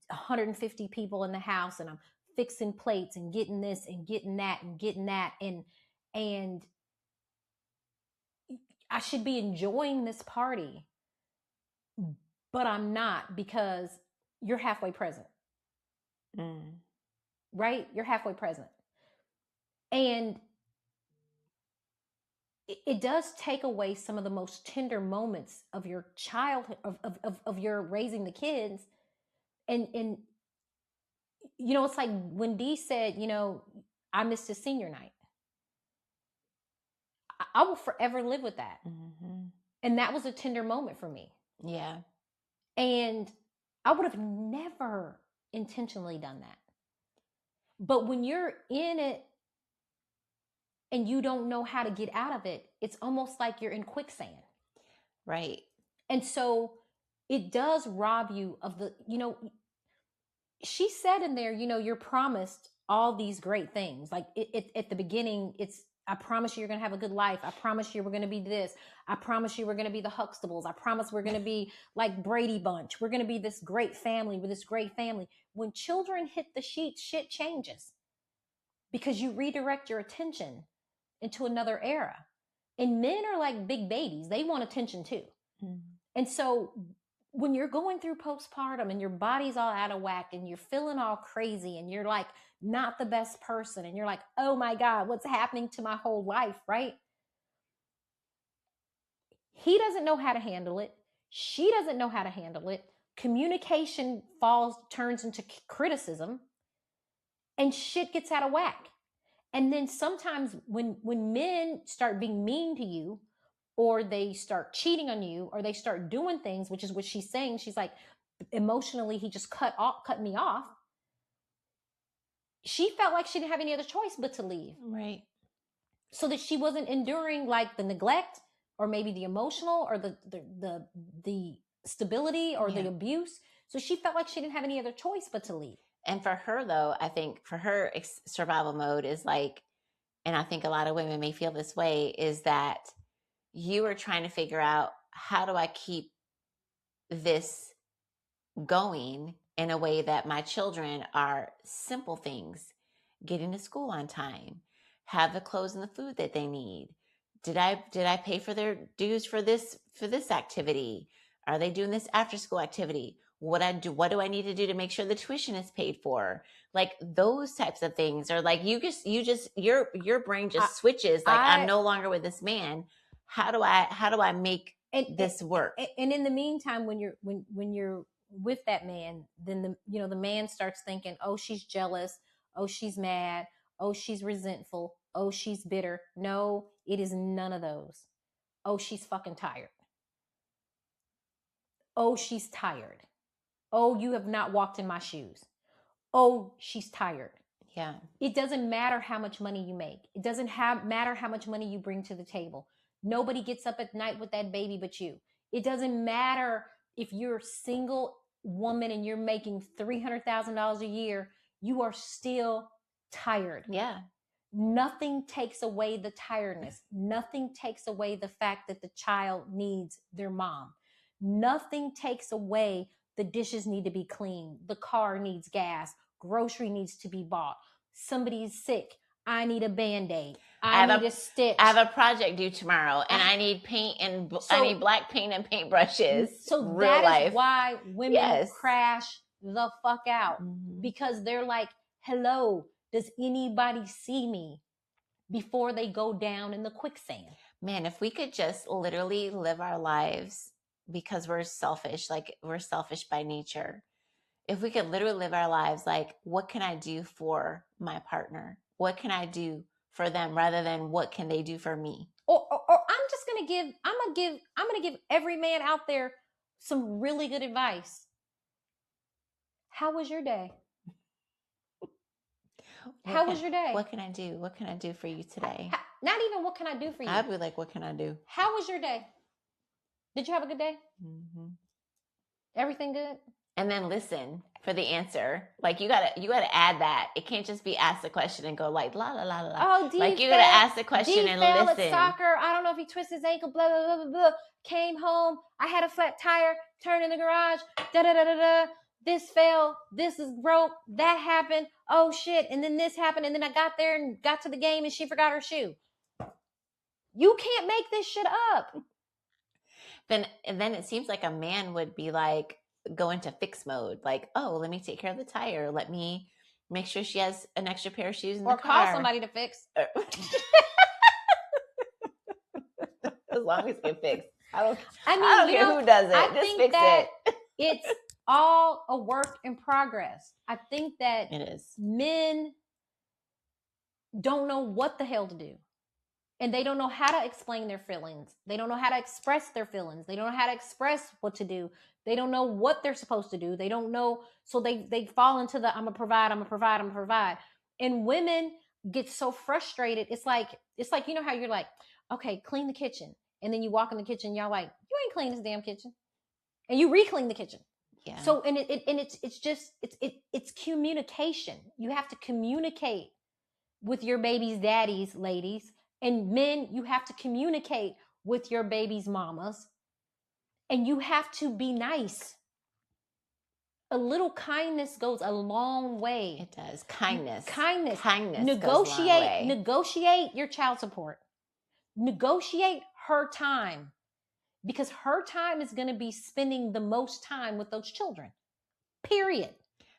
150 people in the house and I'm fixing plates and getting this and getting that and getting that. And I should be enjoying this party, but I'm not, because you're halfway present. Right? You're halfway present. And it does take away some of the most tender moments of your childhood, of your raising the kids. And you know, it's like when Dee said, you know, I missed his senior night. I will forever live with that. Mm-hmm. And that was a tender moment for me. Yeah. And I would have never intentionally done that. But when you're in it and you don't know how to get out of it, it's almost like you're in quicksand. Right. And so it does rob you of the, you know, she said in there, you know, you're promised all these great things. Like at the beginning, it's, I promise you, you're going to have a good life. I promise you, we're going to be this. I promise you, we're going to be the Huxtables. I promise we're going to be like Brady Bunch. We're going to be this great family with this great family. When children hit the sheets, shit changes, because you redirect your attention into another era. And men are like big babies. They want attention too. Mm-hmm. And so when you're going through postpartum and your body's all out of whack and you're feeling all crazy and you're like not the best person and you're like, oh my God, what's happening to my whole life, right? He doesn't know how to handle it. She doesn't know how to handle it. Communication turns into criticism, and shit gets out of whack. And then sometimes when men start being mean to you, or they start cheating on you, or they start doing things, which is what she's saying. She's like, emotionally, he just cut me off. She felt like she didn't have any other choice but to leave. Right. So that she wasn't enduring like the neglect, or maybe the emotional, or the stability, or the abuse. So she felt like she didn't have any other choice but to leave. And for her, though, I think for her, survival mode is like, and I think a lot of women may feel this way, is that you are trying to figure out, how do I keep this going in a way that my children are simple things, getting to school on time, have the clothes and the food that they need? Did I pay for their dues for this activity? Are they doing this after school activity? What do I need to do to make sure the tuition is paid for? Like those types of things are like your brain just switches. Like I'm no longer with this man. How do I make this work? And in the meantime, when you're with that man, then the man starts thinking, oh, she's jealous, oh, she's mad, oh, she's resentful, oh, she's bitter. No, it is none of those. Oh, she's fucking tired. Oh, she's tired. Oh, you have not walked in my shoes. Oh, she's tired. Yeah. It doesn't matter how much money you make. It doesn't matter how much money you bring to the table. Nobody gets up at night with that baby but you. It doesn't matter if you're a single woman and you're making $300,000 a year. You are still tired. Yeah. Nothing takes away the tiredness. Nothing takes away the fact that the child needs their mom. Nothing takes away the dishes need to be cleaned. The car needs gas. Grocery needs to be bought. Somebody's sick. I need a Band-Aid. I need a stitch. I have a project due tomorrow, and I need paint and I need black paint and paintbrushes. So that is why women crash the fuck out, because they're like, hello, does anybody see me before they go down in the quicksand? Man, if we could just literally live our lives, because we're selfish, like we're selfish by nature. If we could literally live our lives like, what can I do for my partner? What can I do for them rather than what can they do for me? Or I'm gonna give every man out there some really good advice. How was your day? How was your day? What can I do? What can I do for you today? Not even what can I do for you. I'd be like, what can I do? How was your day? Did you have a good day? Mm-hmm. Everything good? And then listen for the answer. Like you gotta add that. It can't just be ask the question and go like la la la la. Oh, like you gotta ask the question and listen. At soccer. I don't know if he twisted his ankle. Blah blah blah blah blah. Came home. I had a flat tire. Turned in the garage. Da da da da da. This fell. This is broke. That happened. Oh shit! And then this happened. And then I got there and got to the game and she forgot her shoe. You can't make this shit up. Then it seems like a man would be like, go into fix mode. Like, oh, let me take care of the tire. Let me make sure she has an extra pair of shoes in the car. Or call somebody to fix. As long as it gets fixed. I don't care who does it. Just fix it. It's all a work in progress. I think that it is. Men don't know what the hell to do. And they don't know how to explain their feelings. They don't know how to express their feelings. They don't know how to express what to do. They don't know what they're supposed to do. They don't know. So they fall into the, I'm going to provide. And women get so frustrated. It's like, you know how you're like, okay, clean the kitchen. And then you walk in the kitchen, y'all like, you ain't clean this damn kitchen. And you re-clean the kitchen. Yeah. So, it's communication. You have to communicate with your baby's daddies, ladies. And men, you have to communicate with your baby's mamas. And you have to be nice. A little kindness goes a long way. It does. Kindness. Negotiate your child support. Negotiate her time. Because her time is going to be spending the most time with those children. Period.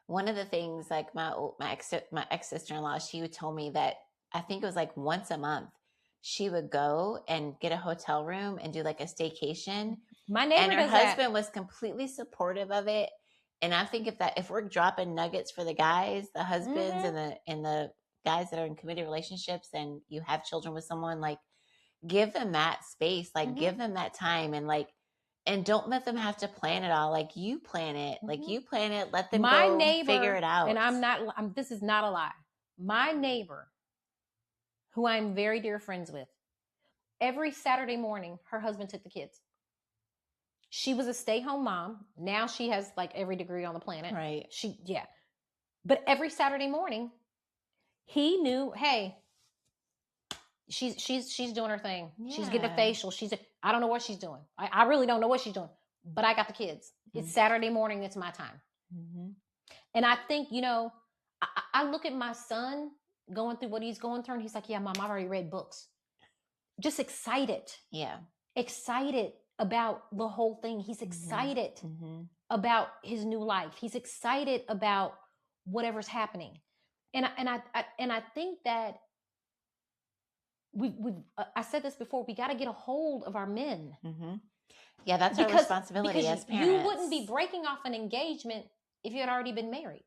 One of the things, like my ex-sister-in-law, she would tell me that I think it was like once a month, she would go and get a hotel room and do like a staycation. My neighbor and her does husband that. was completely supportive of it. And I think if we're dropping nuggets for the guys, the husbands and the guys that are in committed relationships, and you have children with someone, like give them that space, like give them that time, and like, and don't let them have to plan it all. Like you plan it, let them figure it out. And this is not a lie. My neighbor, who I'm very dear friends with, every Saturday morning, her husband took the kids. She was a stay-home mom. Now she has like every degree on the planet. Right. But every Saturday morning, he knew, hey, she's doing her thing. Yeah. She's getting a facial. I don't know what she's doing. I really don't know what she's doing. But I got the kids. It's Saturday morning. It's my time. And I think, I look at my son going through what he's going through? And he's like, yeah, Mom, I've already read books. Just excited. Yeah. Excited about the whole thing. He's excited about his new life. He's excited about whatever's happening. And I think that I said this before, we got to get a hold of our men. Yeah, that's our responsibility as parents. You wouldn't be breaking off an engagement if you had already been married.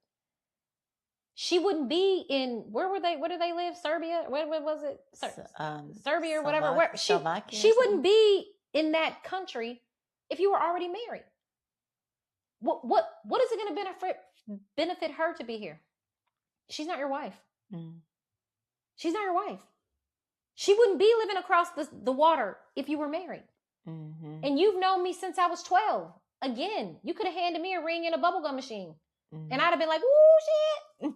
She wouldn't be in, where do they live? Serbia? Where was it? Serbia or whatever. She wouldn't be in that country if you were already married. What is it going to benefit her to be here? She's not your wife. She's not your wife. She wouldn't be living across the water if you were married. And you've known me since I was 12. Again, you could have handed me a ring and a bubblegum machine. And I'd have been like, ooh, shit.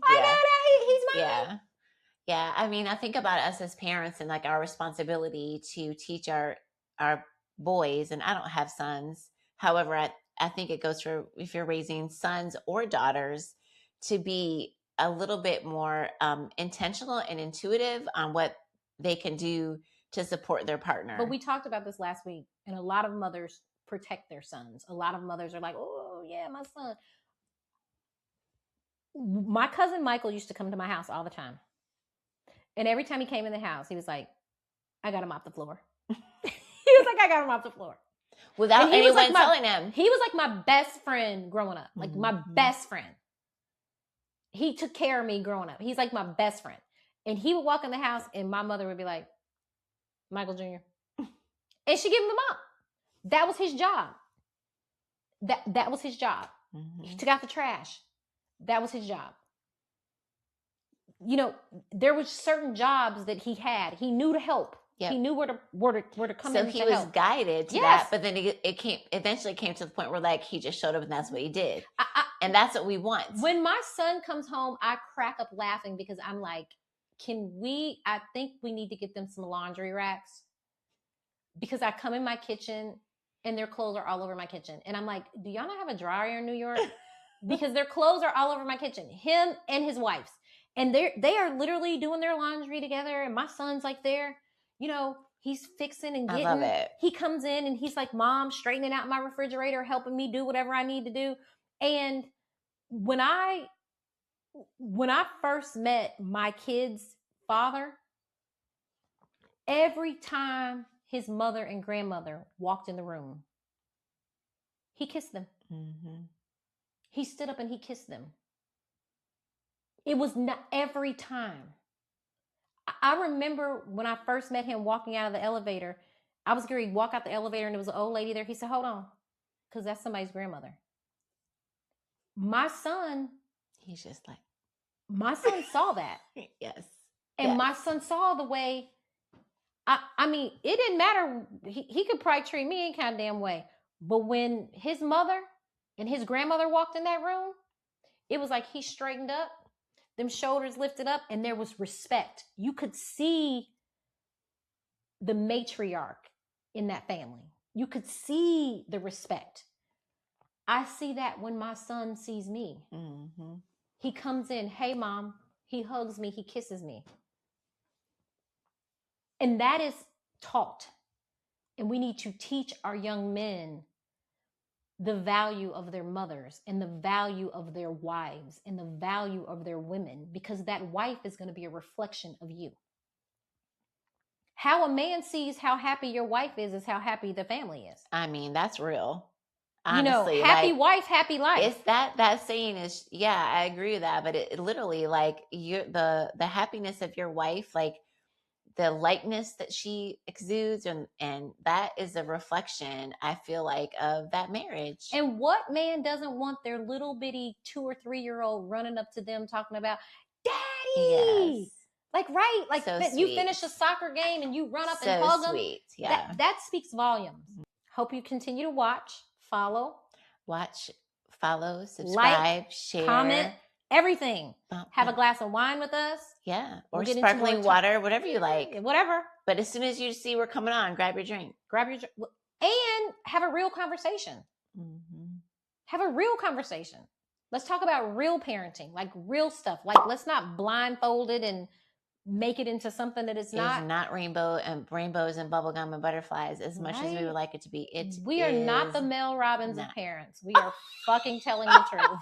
I know that he's mine. Yeah. I mean, I think about us as parents and like our responsibility to teach our boys, and I don't have sons. However, I think it goes for if you're raising sons or daughters to be a little bit more intentional and intuitive on what they can do to support their partner. But we talked about this last week, and a lot of mothers protect their sons. A lot of mothers are like, oh, yeah, my son. My cousin Michael used to come to my house all the time. And every time he came in the house, he was like, I got to mop the floor. He was like, I got to mop the floor. Without anyone telling him. He was like my best friend growing up. Like my best friend. He took care of me growing up. He's like my best friend. And he would walk in the house and my mother would be like, Michael Jr. And she gave him the mop. That was his job. That was his job. He took out the trash. That was his job. You know, there were certain jobs that he had. He knew to help. Yep. He knew where to come in. So he was guided to that, but then it eventually came to the point where like he just showed up and that's what he did. And that's what we want. When my son comes home, I crack up laughing because I'm like, I think we need to get them some laundry racks, because I come in my kitchen and their clothes are all over my kitchen. And I'm like, do y'all not have a dryer in New York? Because their clothes are all over my kitchen, him and his wife's. And they are literally doing their laundry together. And my son's like there, you know, he's fixing and getting. I love it. He comes in and he's like, Mom, straightening out my refrigerator, helping me do whatever I need to do. And when I first met my kid's father, every time his mother and grandmother walked in the room, he kissed them. He stood up and he kissed them. It was not every time. I remember when I first met him walking out of the elevator, I was going to walk out the elevator and there was an old lady there. He said, hold on, because that's somebody's grandmother. My son, he's just like, my son saw that. Yes. And my son saw the way, I mean, it didn't matter. He could probably treat me any kind of damn way. But when his mother and his grandmother walked in that room, it was like he straightened up, them shoulders lifted up, and there was respect. You could see the matriarch in that family. You could see the respect. I see that when my son sees me. He comes in, hey, Mom. He hugs me. He kisses me. And that is taught. And we need to teach our young men the value of their mothers and the value of their wives and the value of their women, because that wife is going to be a reflection of you. How a man sees how happy your wife is how happy the family is. I mean, that's real. Honestly, you know, happy wife, happy life. It's that saying is, yeah, I agree with that. But it literally, like, the happiness of your wife, like the lightness that she exudes, and that is a reflection, I feel like, of that marriage. And what man doesn't want their little bitty 2 or 3 year old running up to them talking about, Daddy? Yes. Like, right? Like, so you finish a soccer game and you run up and hug them. Yeah. That speaks volumes. Hope you continue to watch, follow, subscribe, like, share, comment, everything. Have a glass of wine with us. Yeah. Or sparkling water, whatever you like. Whatever. But as soon as you see we're coming on, grab your drink. And have a real conversation. Have a real conversation. Let's talk about real parenting, like real stuff. Like, let's not blindfold it and make it into something that it's not. It's not rainbows and bubblegum and butterflies as much as we would like it to be. We are not the Mel Robbins not. of parents. We are fucking telling the truth.